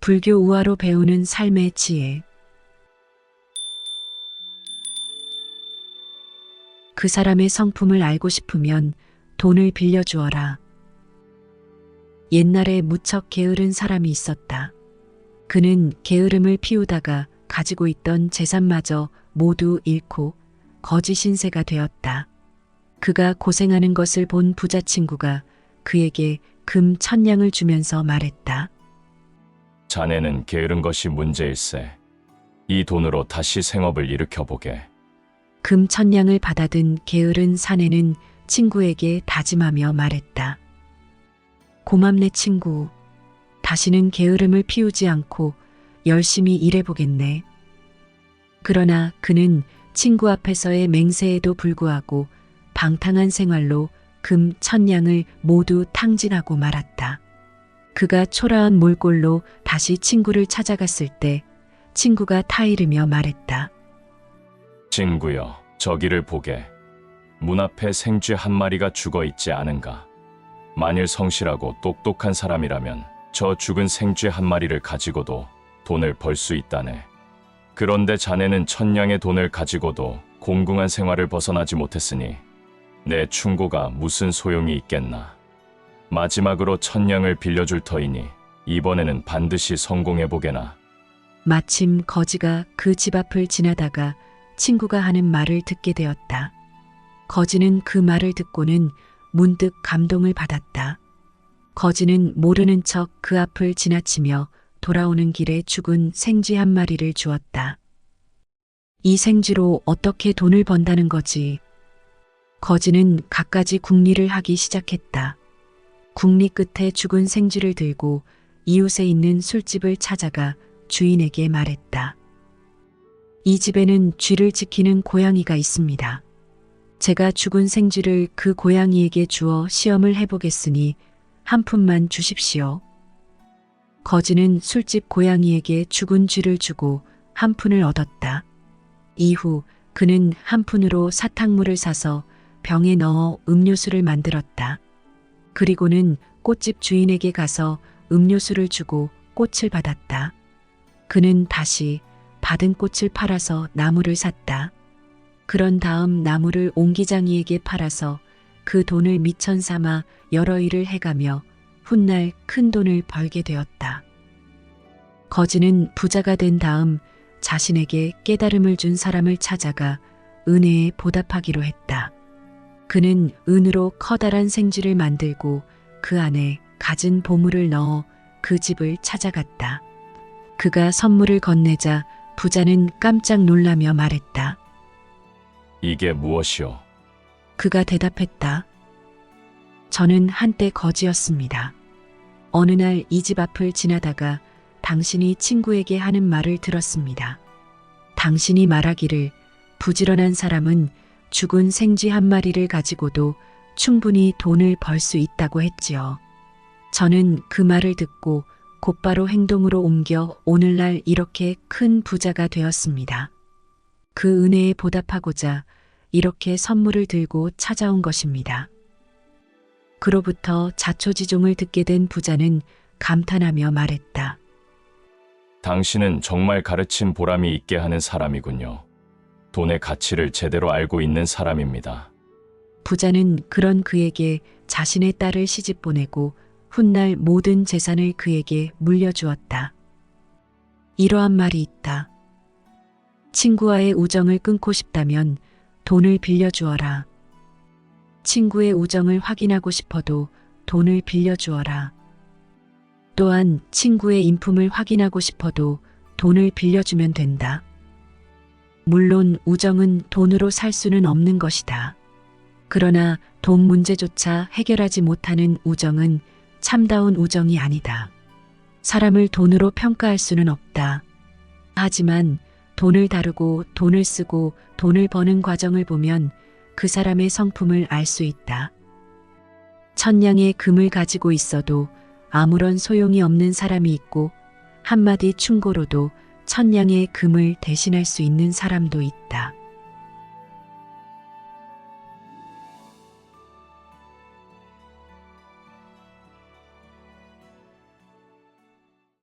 불교 우화로 배우는 삶의 지혜. 그 사람의 성품을 알고 싶으면 돈을 빌려주어라. 옛날에 무척 게으른 사람이 있었다. 그는 게으름을 피우다가 가지고 있던 재산마저 모두 잃고 거지 신세가 되었다. 그가 고생하는 것을 본 부자 친구가 그에게 금 1000냥을 주면서 말했다. 자네는 게으른 것이 문제일세. 이 돈으로 다시 생업을 일으켜보게. 금 1000냥을 받아든 게으른 사내는 친구에게 다짐하며 말했다. 고맙네 친구. 다시는 게으름을 피우지 않고 열심히 일해보겠네. 그러나 그는 친구 앞에서의 맹세에도 불구하고 방탕한 생활로 금 1000냥을 모두 탕진하고 말았다. 그가 초라한 몰골로 다시 친구를 찾아갔을 때 친구가 타이르며 말했다. 친구여, 저기를 보게. 문 앞에 생쥐 한 마리가 죽어 있지 않은가? 만일 성실하고 똑똑한 사람이라면 저 죽은 생쥐 한 마리를 가지고도 돈을 벌 수 있다네. 그런데 자네는 1000냥의 돈을 가지고도 공궁한 생활을 벗어나지 못했으니 내 충고가 무슨 소용이 있겠나. 마지막으로 1000냥을 빌려줄 터이니 이번에는 반드시 성공해보게나. 마침 거지가 그 집 앞을 지나다가 친구가 하는 말을 듣게 되었다. 거지는 그 말을 듣고는 문득 감동을 받았다. 거지는 모르는 척 그 앞을 지나치며 돌아오는 길에 죽은 생쥐 한 마리를 주었다. 이 생쥐로 어떻게 돈을 번다는 거지? 거지는 갖가지 궁리를 하기 시작했다. 궁리 끝에 죽은 생쥐를 들고 이웃에 있는 술집을 찾아가 주인에게 말했다. 이 집에는 쥐를 지키는 고양이가 있습니다. 제가 죽은 생쥐를 그 고양이에게 주어 시험을 해보겠으니 한 푼만 주십시오. 거지는 술집 고양이에게 죽은 쥐를 주고 한 푼을 얻었다. 이후 그는 한 푼으로 사탕물을 사서 병에 넣어 음료수를 만들었다. 그리고는 꽃집 주인에게 가서 음료수를 주고 꽃을 받았다. 그는 다시 받은 꽃을 팔아서 나무를 샀다. 그런 다음 나무를 옹기장이에게 팔아서 그 돈을 미천 삼아 여러 일을 해가며 훗날 큰 돈을 벌게 되었다. 거지는 부자가 된 다음 자신에게 깨달음을 준 사람을 찾아가 은혜에 보답하기로 했다. 그는 은으로 커다란 생쥐를 만들고 그 안에 갖은 보물을 넣어 그 집을 찾아갔다. 그가 선물을 건네자 부자는 깜짝 놀라며 말했다. 이게 무엇이오? 그가 대답했다. 저는 한때 거지였습니다. 어느 날 이 집 앞을 지나다가 당신이 친구에게 하는 말을 들었습니다. 당신이 말하기를 부지런한 사람은 죽은 생쥐 한 마리를 가지고도 충분히 돈을 벌 수 있다고 했지요. 저는 그 말을 듣고 곧바로 행동으로 옮겨 오늘날 이렇게 큰 부자가 되었습니다. 그 은혜에 보답하고자 이렇게 선물을 들고 찾아온 것입니다. 그로부터 자초지종을 듣게 된 부자는 감탄하며 말했다. 당신은 정말 가르침 보람이 있게 하는 사람이군요. 돈의 가치를 제대로 알고 있는 사람입니다. 부자는 그런 그에게 자신의 딸을 시집 보내고 훗날 모든 재산을 그에게 물려주었다. 이러한 말이 있다. 친구와의 우정을 끊고 싶다면 돈을 빌려주어라. 친구의 우정을 확인하고 싶어도 돈을 빌려주어라. 또한 친구의 인품을 확인하고 싶어도 돈을 빌려주면 된다. 물론 우정은 돈으로 살 수는 없는 것이다. 그러나 돈 문제조차 해결하지 못하는 우정은 참다운 우정이 아니다. 사람을 돈으로 평가할 수는 없다. 하지만 돈을 다루고 돈을 쓰고 돈을 버는 과정을 보면 그 사람의 성품을 알 수 있다. 1000냥의 금을 가지고 있어도 아무런 소용이 없는 사람이 있고 한마디 충고로도 1000냥의 금을 대신할 수 있는 사람도 있다.